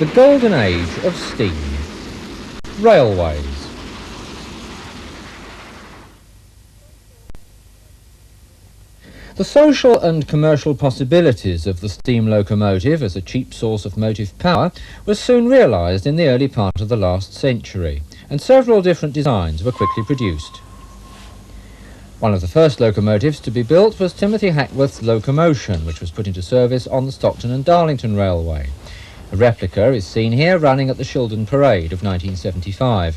The golden age of steam. Railways. The social and commercial possibilities of the steam locomotive as a cheap source of motive power was soon realised in the early part of the last century, and several different designs were quickly produced. One of the first locomotives to be built was Timothy Hackworth's Locomotion, which was put into service on the Stockton and Darlington Railway. A replica is seen here running at the Shildon Parade of 1975.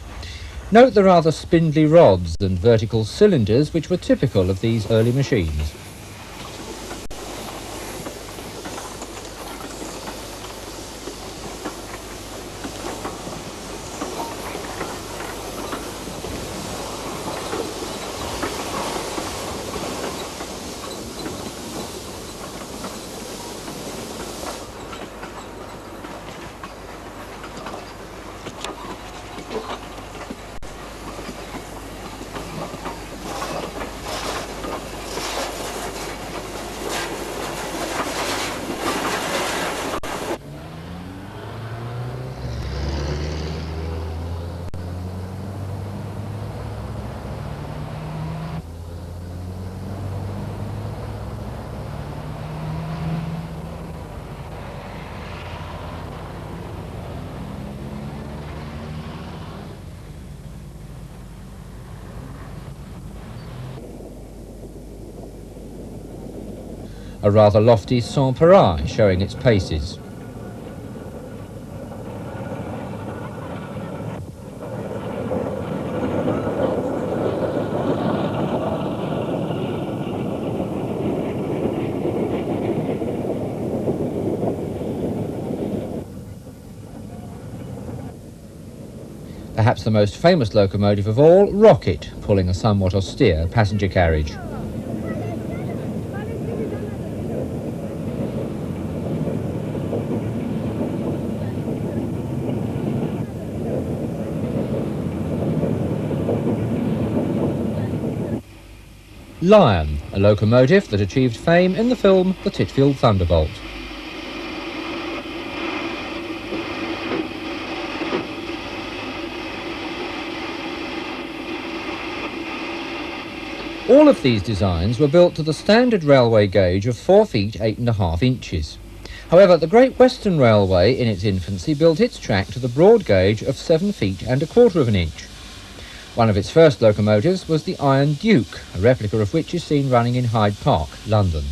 Note the rather spindly rods and vertical cylinders which were typical of these early machines. A rather lofty sans-pareil showing its paces. Perhaps the most famous locomotive of all, Rocket, pulling a somewhat austere passenger carriage. Lion, a locomotive that achieved fame in the film The Titfield Thunderbolt. All of these designs were built to the standard railway gauge of 4 feet 8.5 inches. However, the Great Western Railway in its infancy built its track to the broad gauge of 7 feet and a quarter of an inch. One of its first locomotives was the Iron Duke, a replica of which is seen running in Hyde Park, London.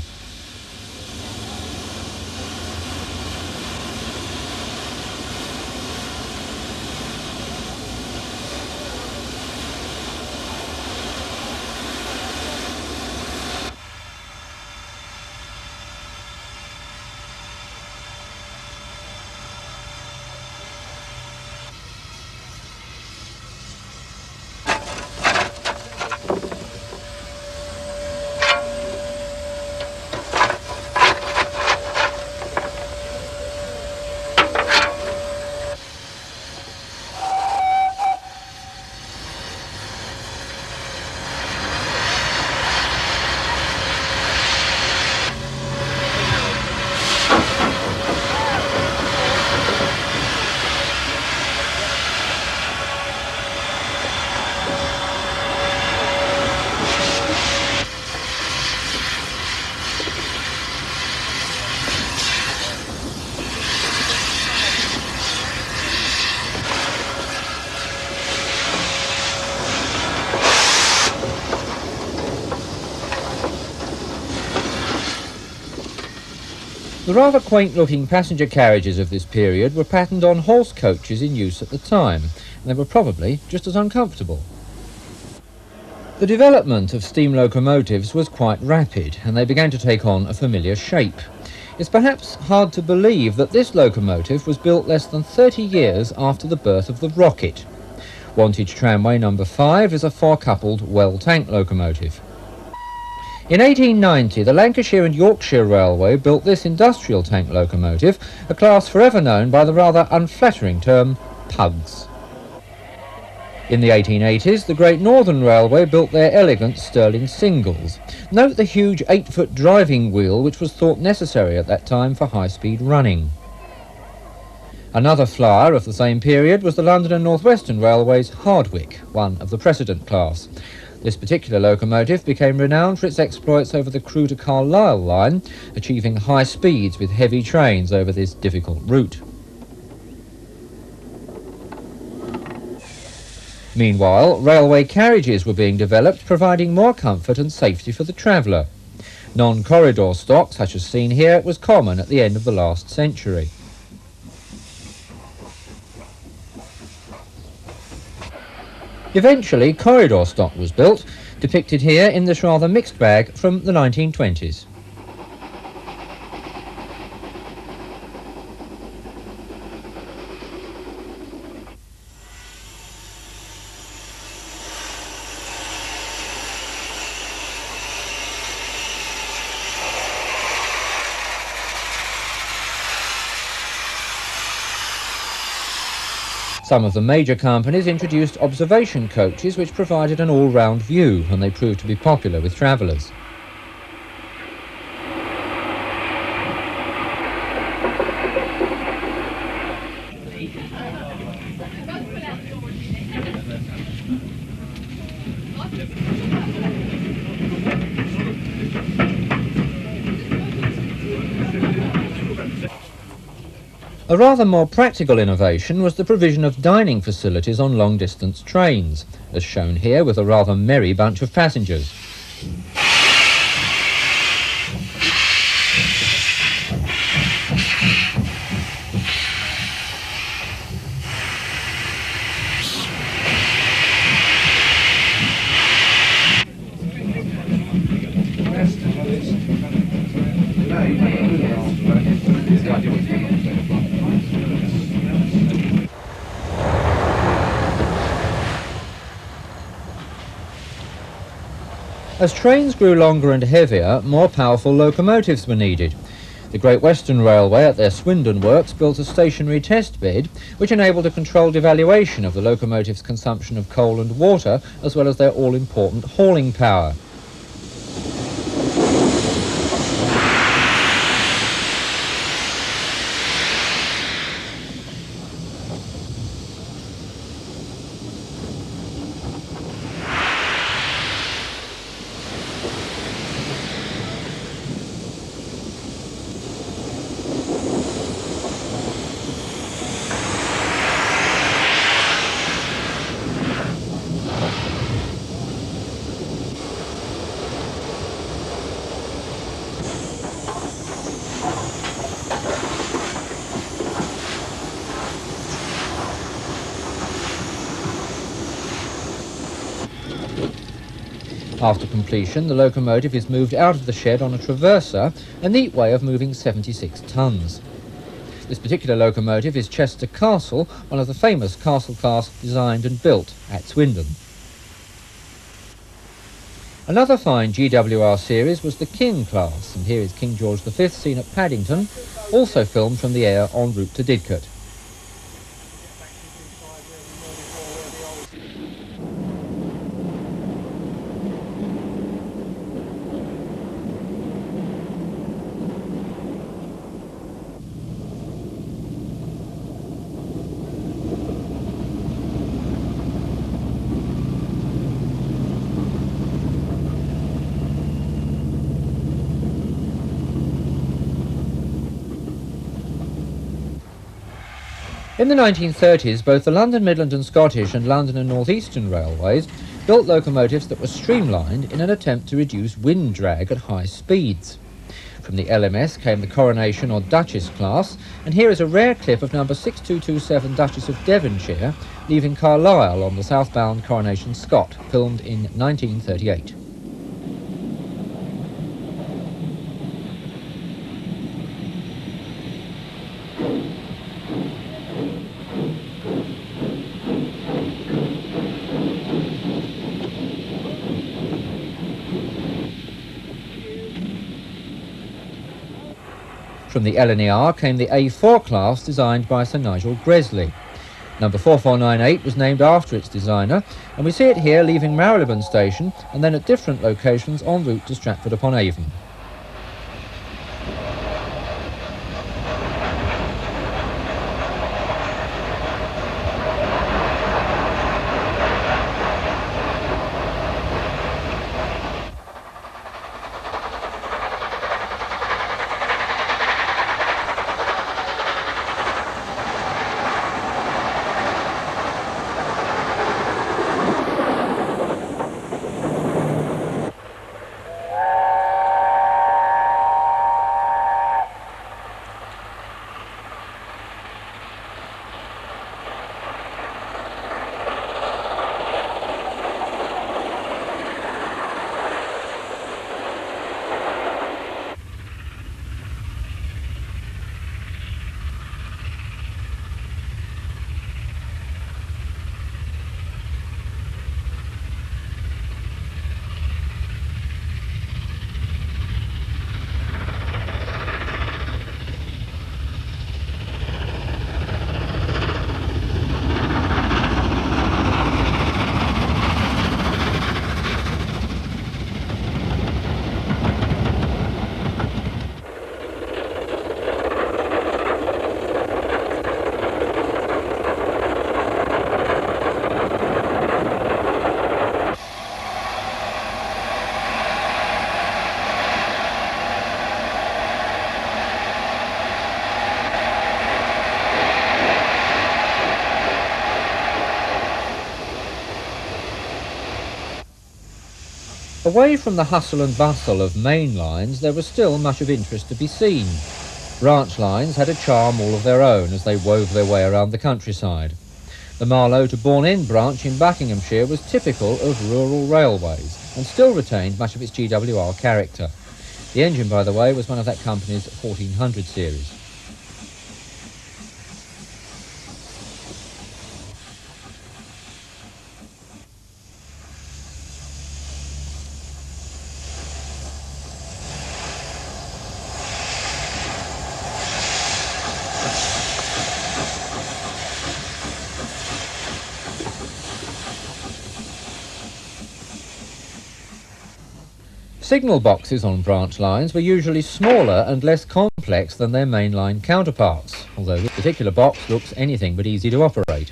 The rather quaint-looking passenger carriages of this period were patterned on horse coaches in use at the time, and they were probably just as uncomfortable. The development of steam locomotives was quite rapid, and they began to take on a familiar shape. It's perhaps hard to believe that this locomotive was built less than 30 years after the birth of the Rocket. Wantage Tramway No. 5 is a four-coupled well tank locomotive. In 1890, the Lancashire and Yorkshire Railway built this industrial tank locomotive, a class forever known by the rather unflattering term pugs. In the 1880s, the Great Northern Railway built their elegant Stirling singles. Note the huge 8-foot driving wheel which was thought necessary at that time for high-speed running. Another flyer of the same period was the London and North Western Railway's Hardwicke, one of the precedent class. This particular locomotive became renowned for its exploits over the Crewe to Carlisle line, achieving high speeds with heavy trains over this difficult route. Meanwhile, railway carriages were being developed, providing more comfort and safety for the traveller. Non-corridor stock, such as seen here, was common at the end of the last century. Eventually, corridor stock was built, depicted here in this rather mixed bag from the 1920s. Some of the major companies introduced observation coaches which provided an all-round view, and they proved to be popular with travellers. A rather more practical innovation was the provision of dining facilities on long-distance trains, as shown here with a rather merry bunch of passengers. As trains grew longer and heavier, more powerful locomotives were needed. The Great Western Railway at their Swindon works built a stationary test bed which enabled a controlled evaluation of the locomotive's consumption of coal and water, as well as their all-important hauling power. After completion, the locomotive is moved out of the shed on a traverser, a neat way of moving 76 tons. This particular locomotive is Chester Castle, one of the famous castle class designed and built at Swindon. Another fine GWR series was the King class, and here is King George V seen at Paddington, also filmed from the air en route to Didcot. In the 1930s, both the London Midland and Scottish and London and North Eastern Railways built locomotives that were streamlined in an attempt to reduce wind drag at high speeds. From the LMS came the Coronation or Duchess class, and here is a rare clip of number 6227 Duchess of Devonshire leaving Carlisle on the southbound Coronation Scott, filmed in 1938. From the LNER came the A4 class designed by Sir Nigel Gresley. Number 4498 was named after its designer, and we see it here leaving Marylebone Station and then at different locations en route to Stratford-upon-Avon. Away from the hustle and bustle of main lines, there was still much of interest to be seen. Branch lines had a charm all of their own as they wove their way around the countryside. The Marlow to Bourne End branch in Buckinghamshire was typical of rural railways and still retained much of its GWR character. The engine, by the way, was one of that company's 1400 series. Signal boxes on branch lines were usually smaller and less complex than their mainline counterparts, although this particular box looks anything but easy to operate.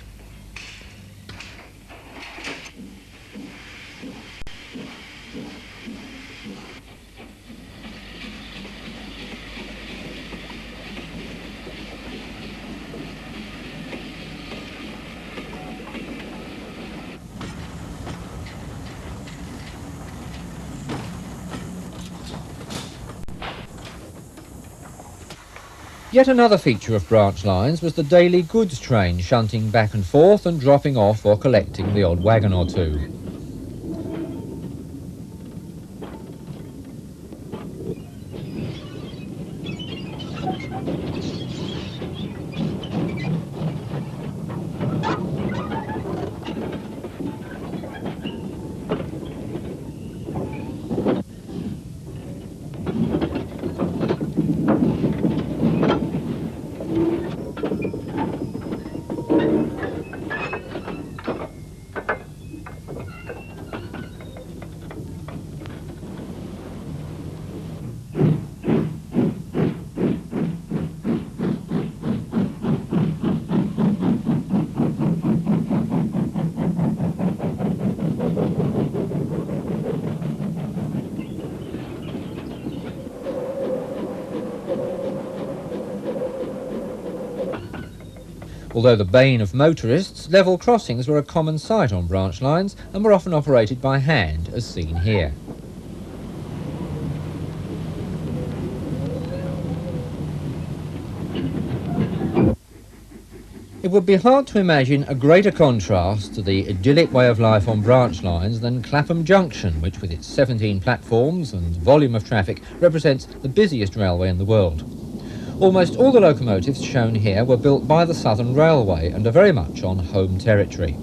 Yet another feature of branch lines was the daily goods train shunting back and forth and dropping off or collecting the odd wagon or two. Although the bane of motorists, level crossings were a common sight on branch lines and were often operated by hand, as seen here. It would be hard to imagine a greater contrast to the idyllic way of life on branch lines than Clapham Junction, which with its 17 platforms and volume of traffic represents the busiest railway in the world. Almost all the locomotives shown here were built by the Southern Railway and are very much on home territory.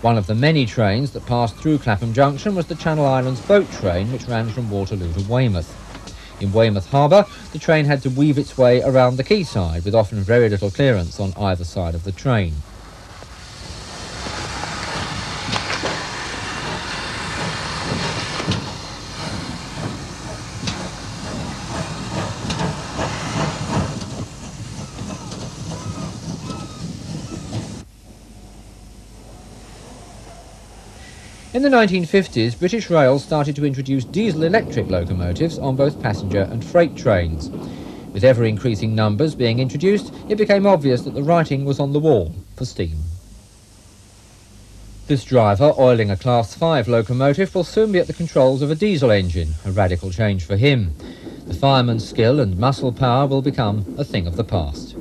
One of the many trains that passed through Clapham Junction was the Channel Islands boat train, which ran from Waterloo to Weymouth. In Weymouth Harbour, the train had to weave its way around the quayside, with often very little clearance on either side of the train. In the 1950s, British Rail started to introduce diesel-electric locomotives on both passenger and freight trains. With ever-increasing numbers being introduced, it became obvious that the writing was on the wall for steam. This driver, oiling a Class 5 locomotive, will soon be at the controls of a diesel engine, a radical change for him. The fireman's skill and muscle power will become a thing of the past.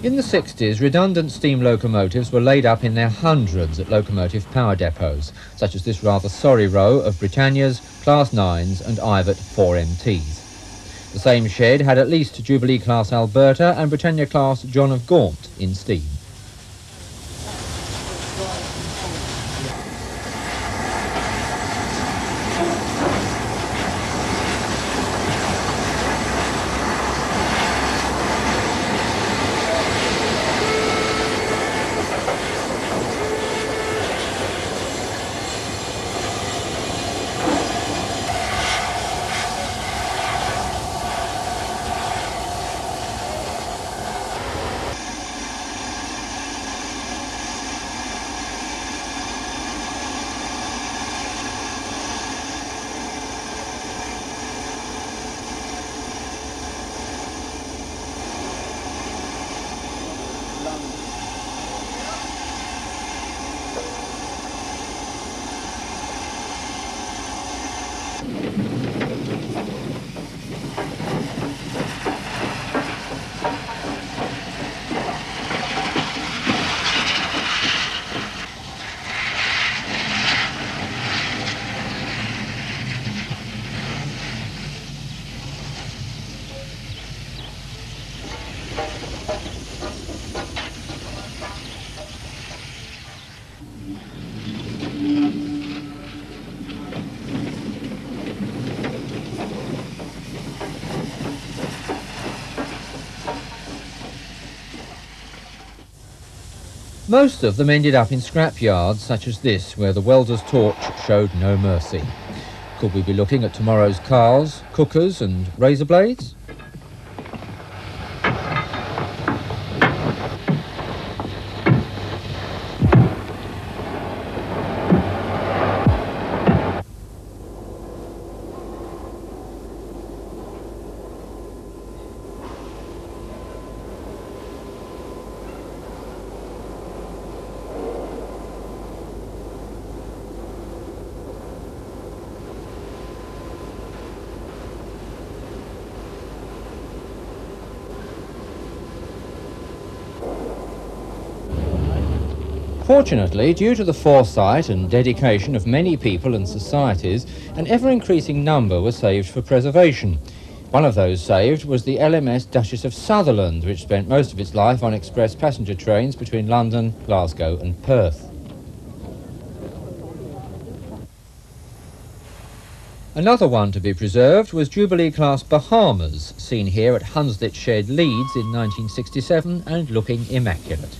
In the 60s, redundant steam locomotives were laid up in their hundreds at locomotive power depots, such as this rather sorry row of Britannias, Class 9s and Ivat 4MTs. The same shed had at least Jubilee Class Alberta and Britannia Class John of Gaunt in steam. Most of them ended up in scrapyards such as this, where the welder's torch showed no mercy. Could we be looking at tomorrow's cars, cookers and razor blades? Fortunately, due to the foresight and dedication of many people and societies, an ever-increasing number were saved for preservation. One of those saved was the LMS Duchess of Sutherland, which spent most of its life on express passenger trains between London, Glasgow and Perth. Another one to be preserved was Jubilee Class Bahamas, seen here at Hunslet Shed, Leeds in 1967 and looking immaculate.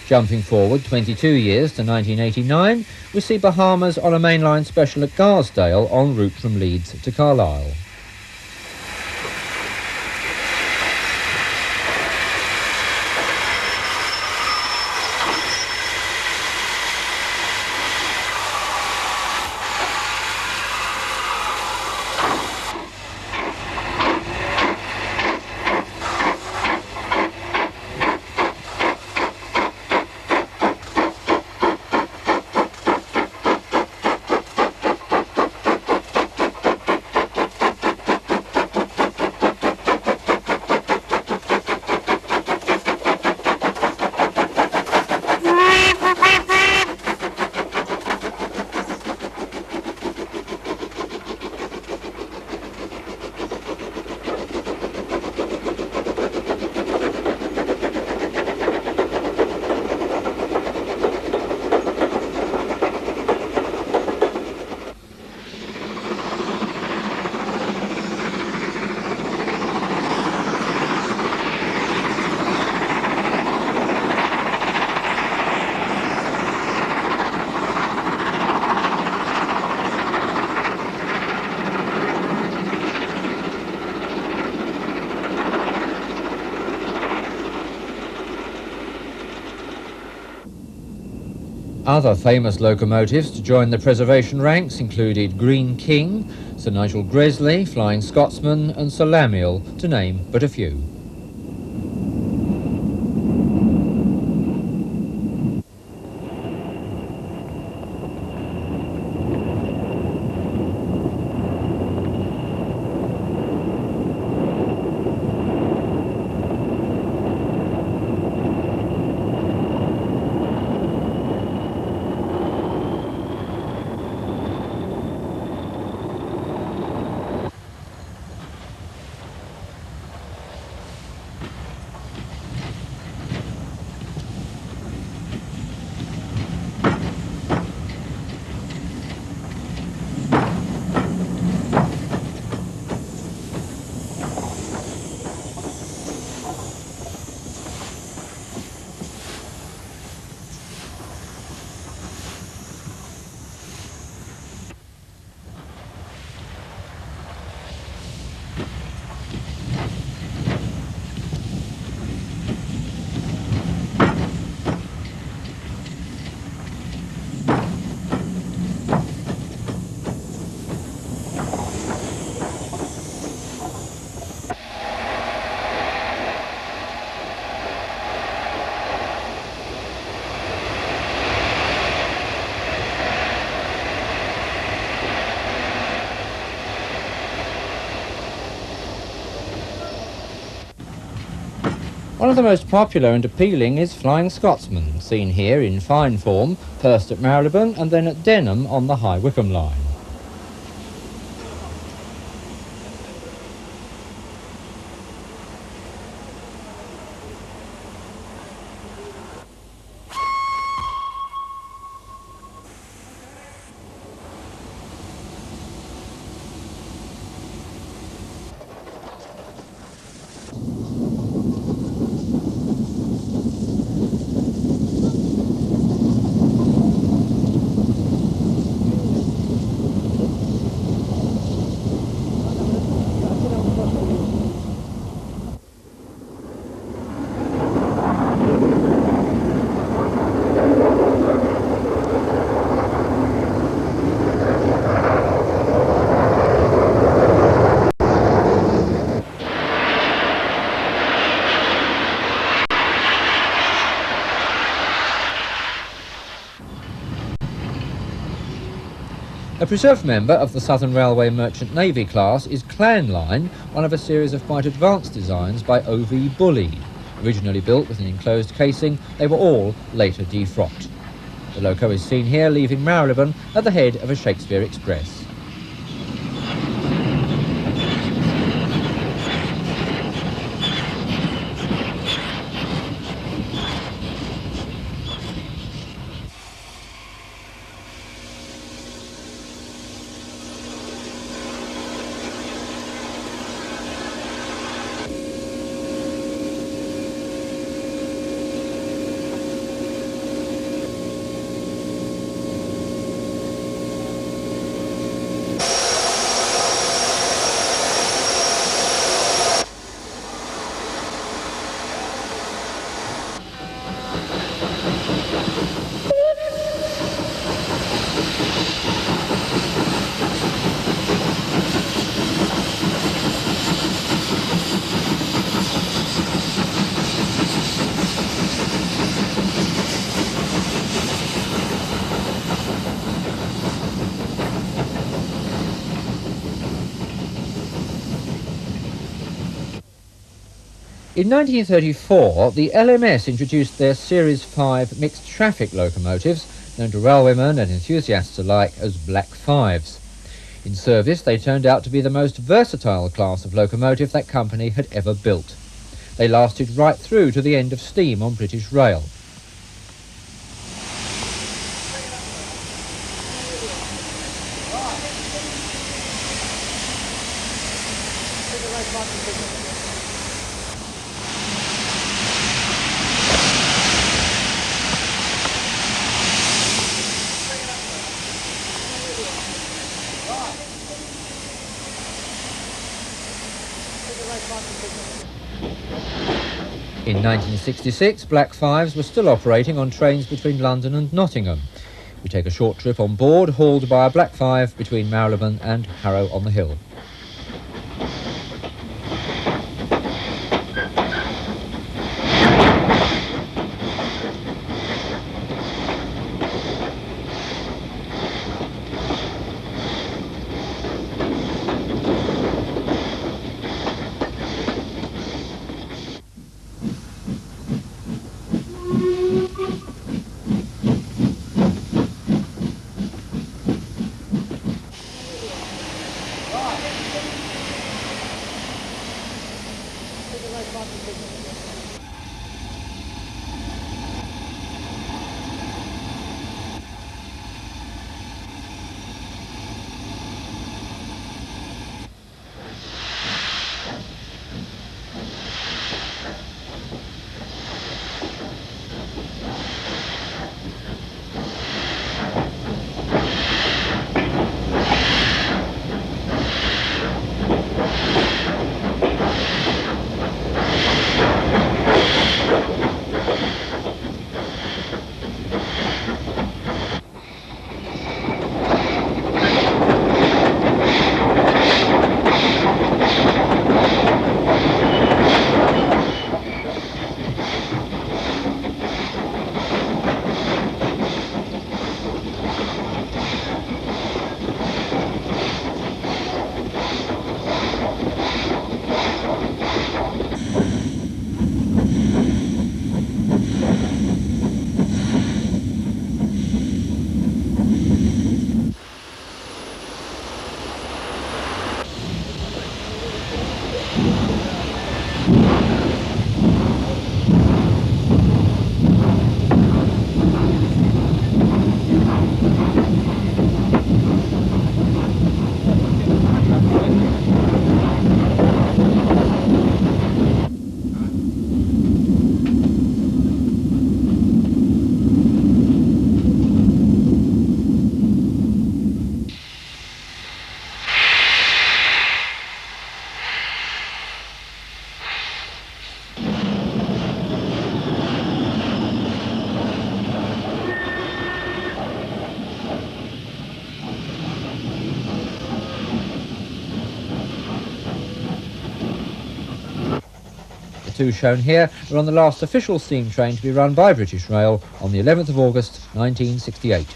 Jumping forward 22 years to 1989, we see Bahamas on a mainline special at Garsdale en route from Leeds to Carlisle. Other famous locomotives to join the preservation ranks included Greene King, Sir Nigel Gresley, Flying Scotsman and Sir Lamiel, to name but a few. One of the most popular and appealing is Flying Scotsman, seen here in fine form, first at Marylebone and then at Denham on the High Wycombe line. A preserved member of the Southern Railway Merchant Navy class is Clan Line, one of a series of quite advanced designs by O.V. Bully. Originally built with an enclosed casing, they were all later defrocked. The loco is seen here leaving Marylebone at the head of a Shakespeare Express. In 1934, the LMS introduced their Series 5 mixed traffic locomotives, known to railwaymen and enthusiasts alike as Black Fives. In service, they turned out to be the most versatile class of locomotive that company had ever built. They lasted right through to the end of steam on British Rail. In 1966, Black Fives were still operating on trains between London and Nottingham. We take a short trip on board, hauled by a Black 5 between Marylebone and Harrow on the Hill. The two shown here are on the last official steam train to be run by British Rail on the 11th of August 1968.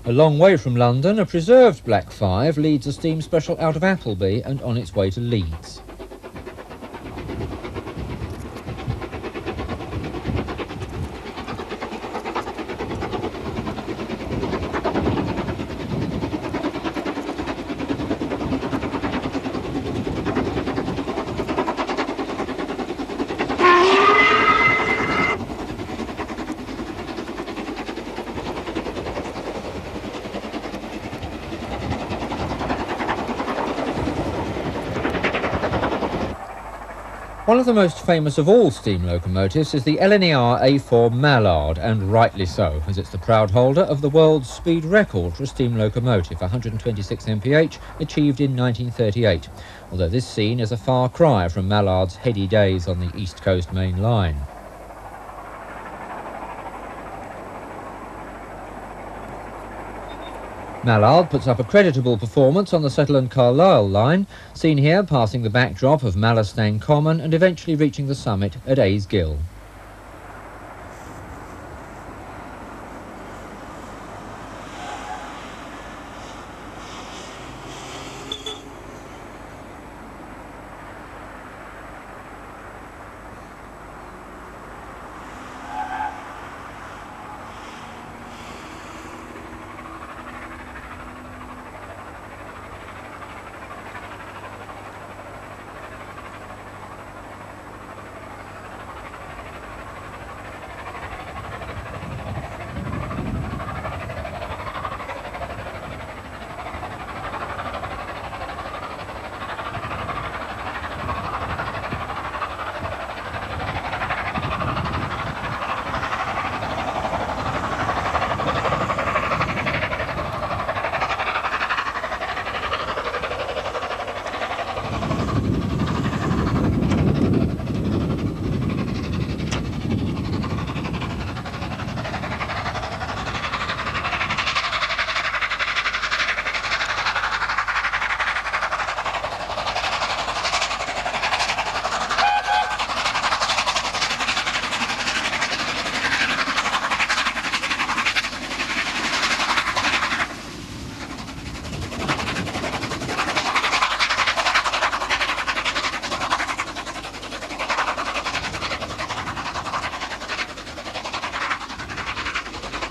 A long way from London, a preserved Black 5 leads a steam special out of Appleby and on its way to Leeds. One of the most famous of all steam locomotives is the LNER A4 Mallard, and rightly so, as it's the proud holder of the world's speed record for a steam locomotive, 126 mph, achieved in 1938, although this scene is a far cry from Mallard's heady days on the East Coast Main Line. Mallard puts up a creditable performance on the Sutherland-Carlisle line, seen here passing the backdrop of Mallerstang Common and eventually reaching the summit at Ays Gill.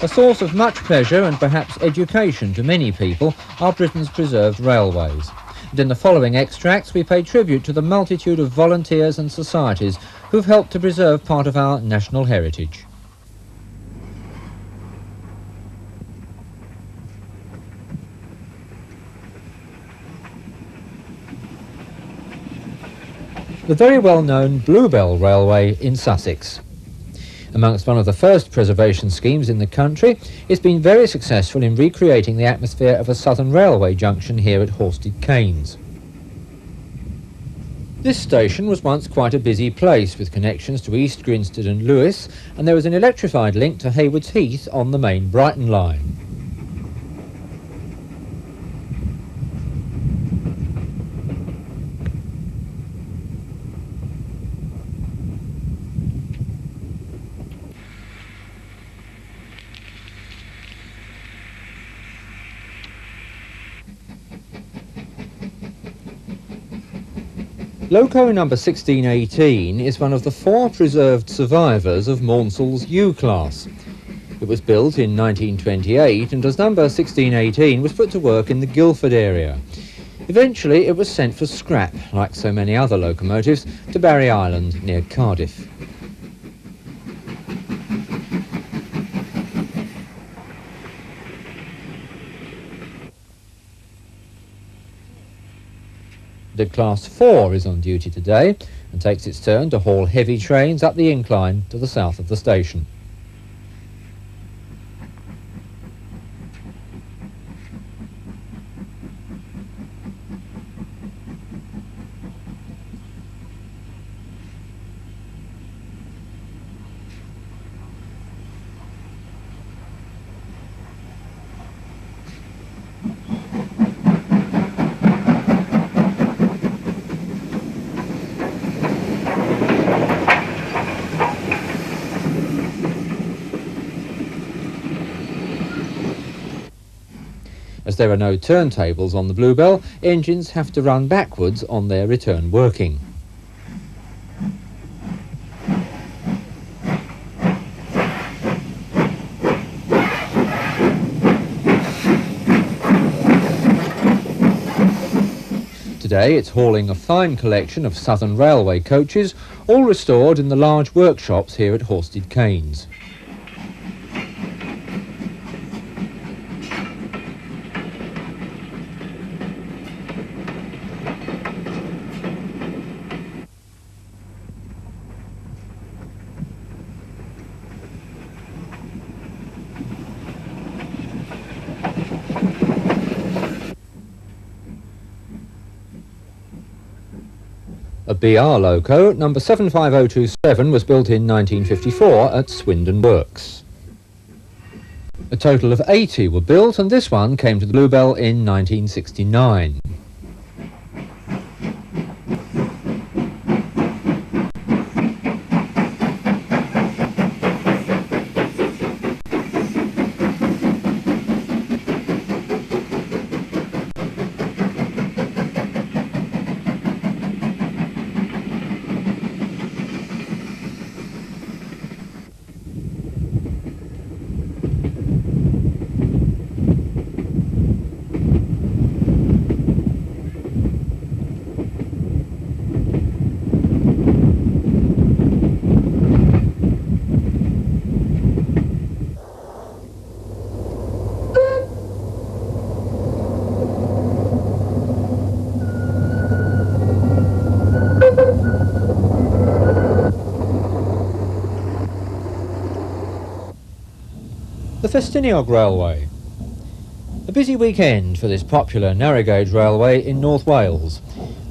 A source of much pleasure and perhaps education to many people are Britain's preserved railways. And in the following extracts we pay tribute to the multitude of volunteers and societies who've helped to preserve part of our national heritage. The very well-known Bluebell Railway in Sussex. Amongst one of the first preservation schemes in the country, it's been very successful in recreating the atmosphere of a Southern Railway junction here at Horsted Canes. This station was once quite a busy place with connections to East Grinstead and Lewes, and there was an electrified link to Haywards Heath on the main Brighton line. Loco number 1618 is one of the 4 preserved survivors of Maunsell's U-class. It was built in 1928 and as number 1618 was put to work in the Guildford area. Eventually it was sent for scrap, like so many other locomotives, to Barry Island near Cardiff. The Class 4 is on duty today and takes its turn to haul heavy trains up the incline to the south of the station. As there are no turntables on the Bluebell, engines have to run backwards on their return working. Today it's hauling a fine collection of Southern Railway coaches, all restored in the large workshops here at Horsted Canes. A BR loco, number 75027, was built in 1954 at Swindon Works. A total of 80 were built and this one came to the Bluebell in 1969. The Festiniog Railway. A busy weekend for this popular narrow gauge railway in North Wales.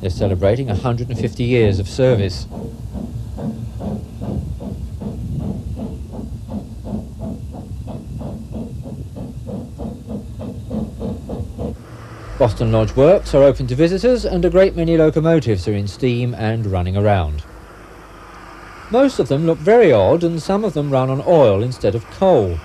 They're celebrating 150 years of service. Boston Lodge Works are open to visitors and a great many locomotives are in steam and running around. Most of them look very odd and some of them run on oil instead of coal.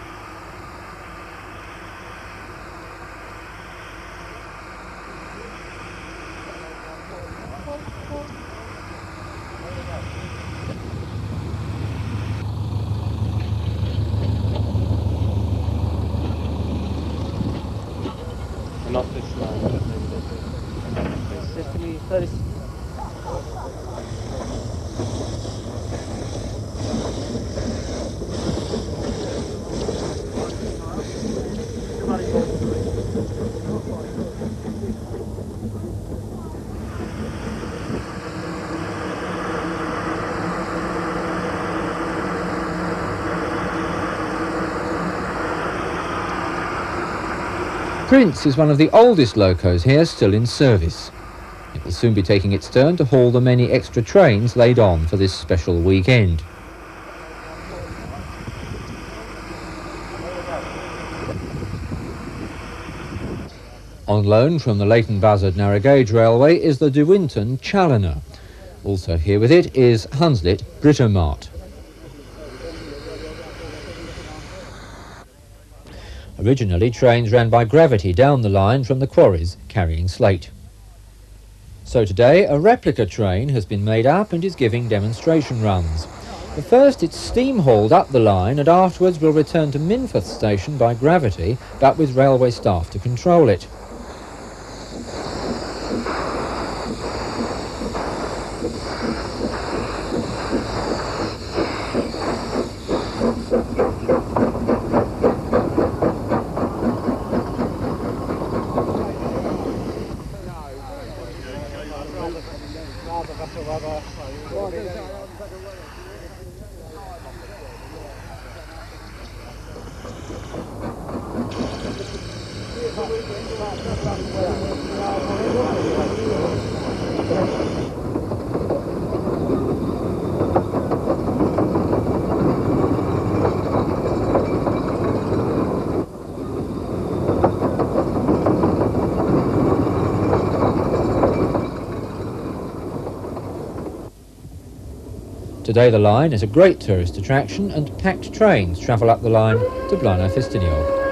Prince is one of the oldest locos here still in service. It will soon be taking its turn to haul the many extra trains laid on for this special weekend. On loan from the Leighton Buzzard narrow gauge railway is the De Winton Challoner. Also here with it is Hunslet Britomart. Originally, trains ran by gravity down the line from the quarries carrying slate. So today, a replica train has been made up and is giving demonstration runs. But first, it's steam-hauled up the line and afterwards will return to Minforth station by gravity, but with railway staff to control it. Today the line is a great tourist attraction and packed trains travel up the line to Blaenau Ffestiniog.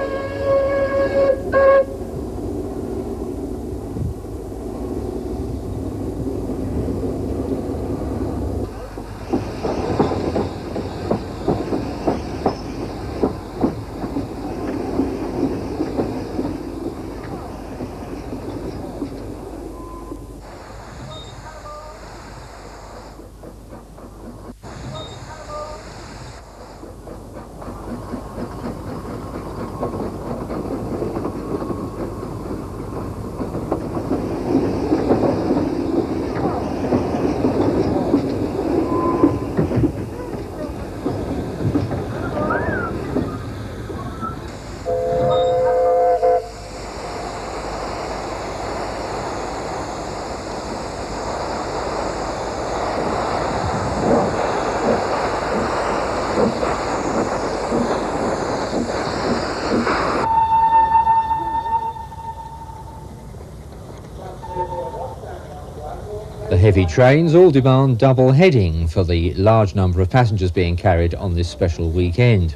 The heavy trains all demand double heading for the large number of passengers being carried on this special weekend.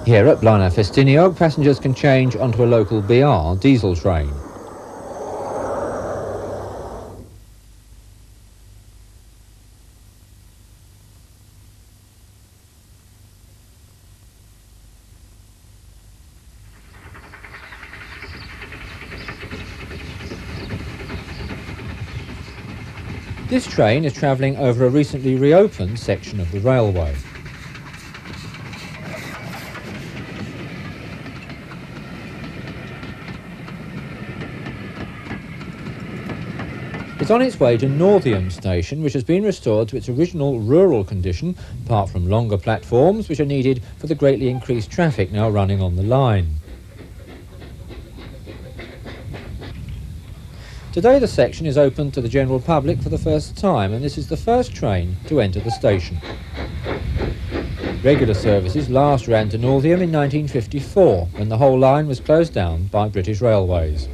Here at Blaenau Ffestiniog, passengers can change onto a local BR diesel train. This train is travelling over a recently reopened section of the railway. It's on its way to Northiam station, which has been restored to its original rural condition, apart from longer platforms which are needed for the greatly increased traffic now running on the line. Today the section is open to the general public for the first time, and this is the first train to enter the station. Regular services last ran to Northiam in 1954, when the whole line was closed down by British Railways.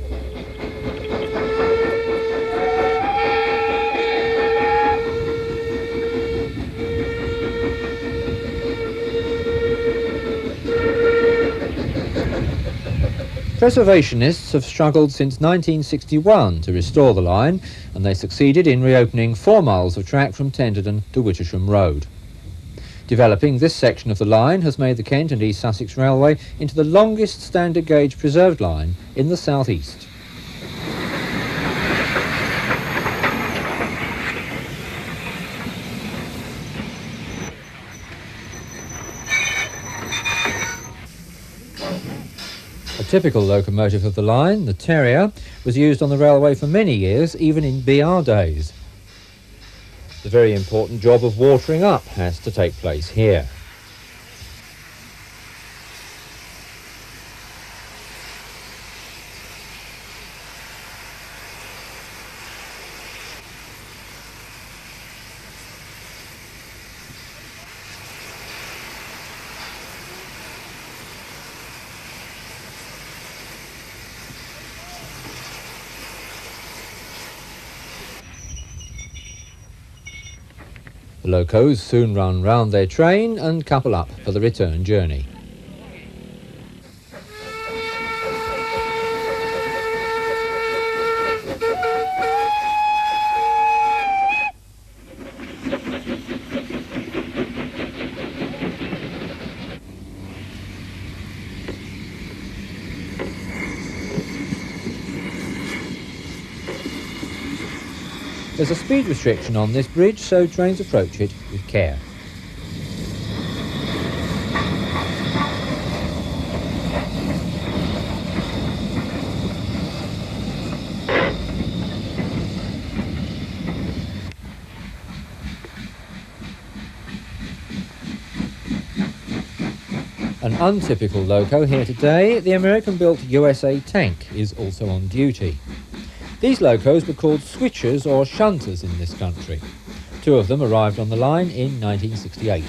Preservationists have struggled since 1961 to restore the line, and they succeeded in reopening 4 miles of track from Tenterden to Wittersham Road. Developing this section of the line has made the Kent and East Sussex Railway into the longest standard gauge preserved line in the South East. A typical locomotive of the line, the Terrier, was used on the railway for many years, even in BR days. The very important job of watering up has to take place here. The locos soon run round their train and couple up for the return journey. There's a speed restriction on this bridge, so trains approach it with care. An untypical loco here today, the American-built USA tank is also on duty. These locos were called switchers or shunters in this country. Two of them arrived on the line in 1968.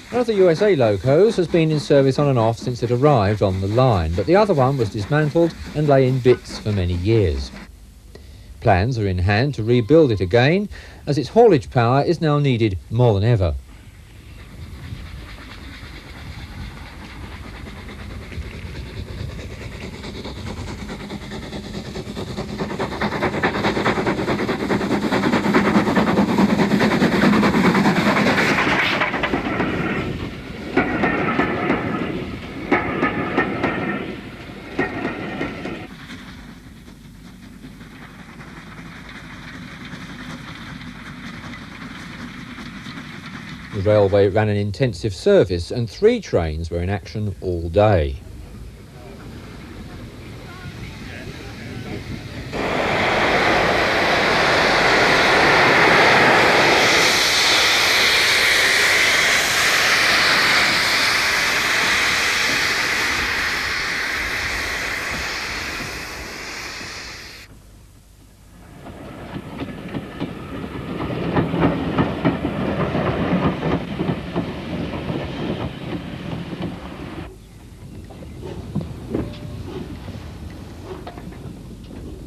One of the USA locos has been in service on and off since it arrived on the line, but the other one was dismantled and lay in bits for many years. Plans are in hand to rebuild it again, as its haulage power is now needed more than ever. The railway ran an intensive service and 3 trains were in action all day.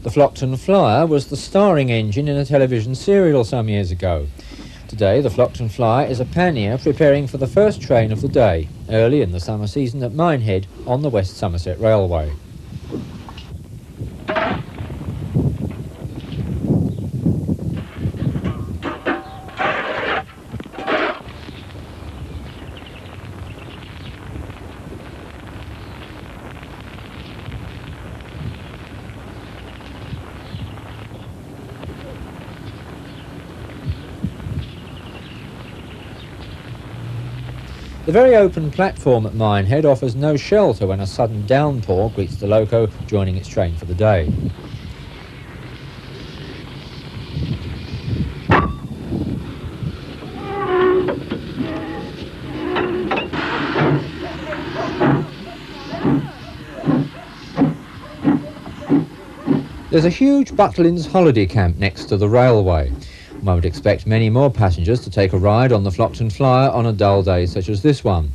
The Flockton Flyer was the starring engine in a television serial some years ago. Today, the Flockton Flyer is a pannier preparing for the first train of the day, early in the summer season at Minehead on the West Somerset Railway. The very open platform at Minehead offers no shelter when a sudden downpour greets the loco joining its train for the day. There's a huge Butlins holiday camp next to the railway. One would expect many more passengers to take a ride on the Flockton Flyer on a dull day such as this one.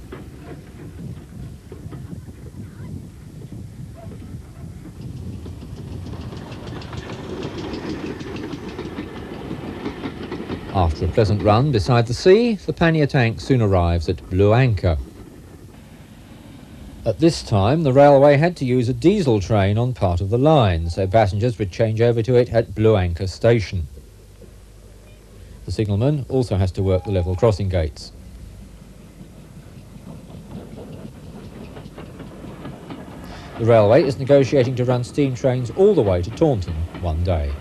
After a pleasant run beside the sea, the pannier tank soon arrives at Blue Anchor. At this time, the railway had to use a diesel train on part of the line, so passengers would change over to it at Blue Anchor station. The signalman also has to work the level crossing gates. The railway is negotiating to run steam trains all the way to Taunton one day.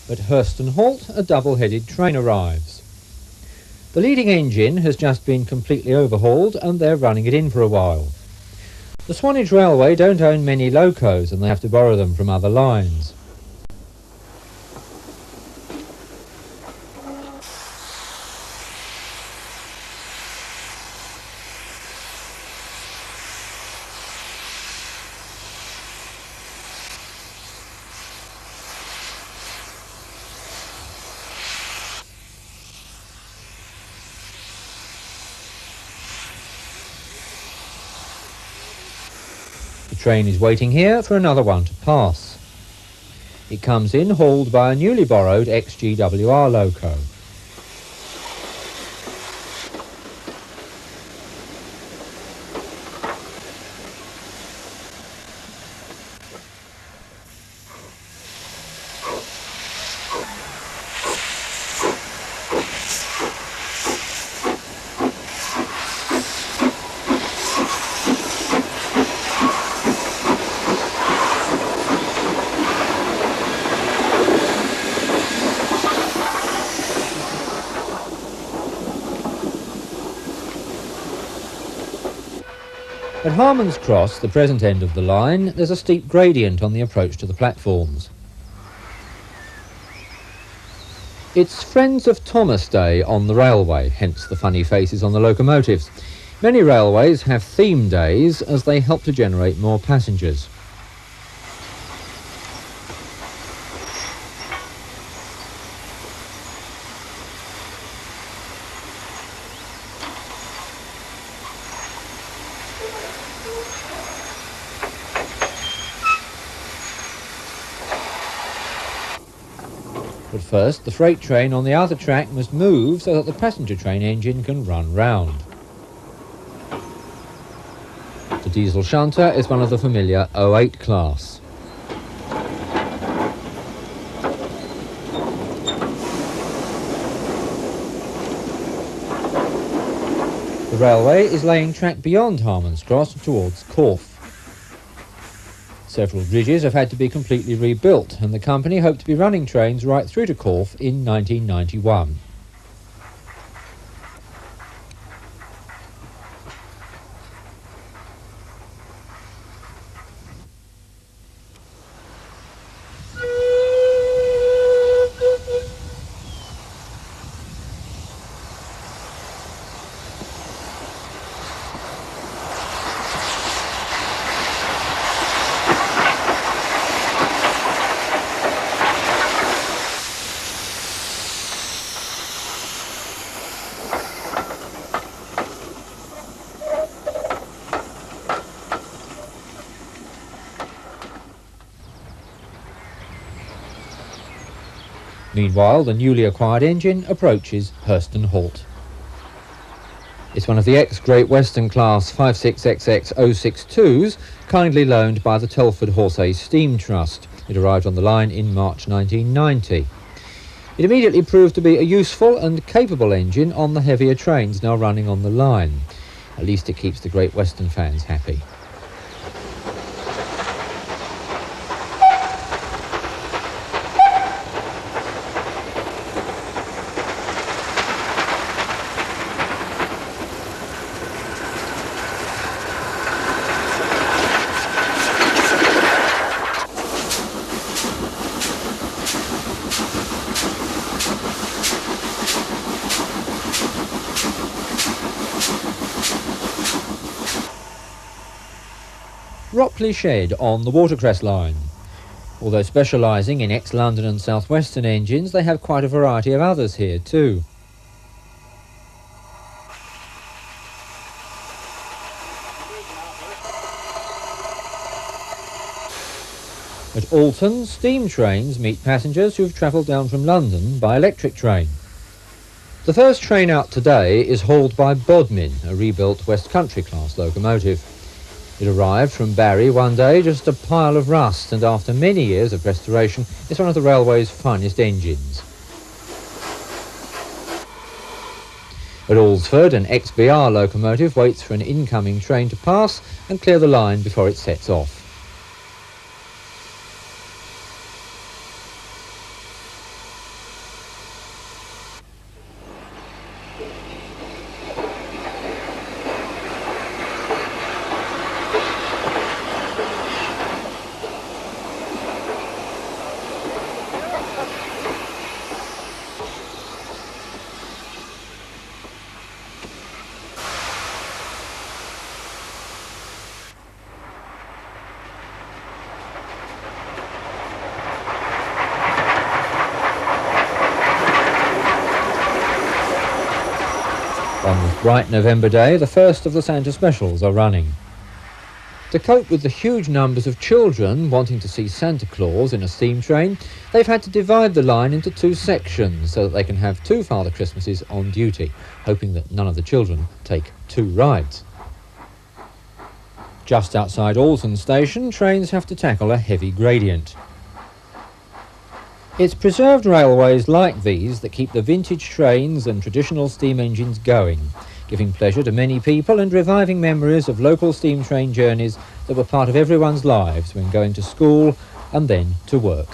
At Hurston Halt, a double-headed train arrives. The leading engine has just been completely overhauled and they're running it in for a while. The Swanage Railway don't own many locos and they have to borrow them from other lines. The train is waiting here for another one to pass. It comes in hauled by a newly borrowed XGWR loco. At Harman's Cross, the present end of the line, there's a steep gradient on the approach to the platforms. It's Friends of Thomas Day on the railway, hence the funny faces on the locomotives. Many railways have theme days as they help to generate more passengers. But first, the freight train on the other track must move so that the passenger train engine can run round. The diesel shunter is one of the familiar 08 class. The railway is laying track beyond Harman's Cross towards Corfe. Several bridges have had to be completely rebuilt, and the company hope to be running trains right through to Corfe in 1991. Meanwhile, the newly acquired engine approaches Hurston Halt. It's one of the ex-Great Western class 56XX062s, kindly loaned by the Telford Horsey Steam Trust. It arrived on the line in March 1990. It immediately proved to be a useful and capable engine on the heavier trains now running on the line. At least it keeps the Great Western fans happy. Ropley Shed on the Watercress Line. Although specialising in ex-London and South Western engines, they have quite a variety of others here too. At Alton, steam trains meet passengers who have travelled down from London by electric train. The first train out today is hauled by Bodmin, a rebuilt West Country class locomotive. It arrived from Barry one day just a pile of rust, and after many years of restoration it's one of the railway's finest engines. At Alresford, an XBR locomotive waits for an incoming train to pass and clear the line before it sets off. On this bright November day, the first of the Santa specials are running. To cope with the huge numbers of children wanting to see Santa Claus in a steam train, they've had to divide the line into two sections so that they can have two Father Christmases on duty, hoping that none of the children take two rides. Just outside Alton Station, trains have to tackle a heavy gradient. It's preserved railways like these that keep the vintage trains and traditional steam engines going, giving pleasure to many people and reviving memories of local steam train journeys that were part of everyone's lives when going to school and then to work.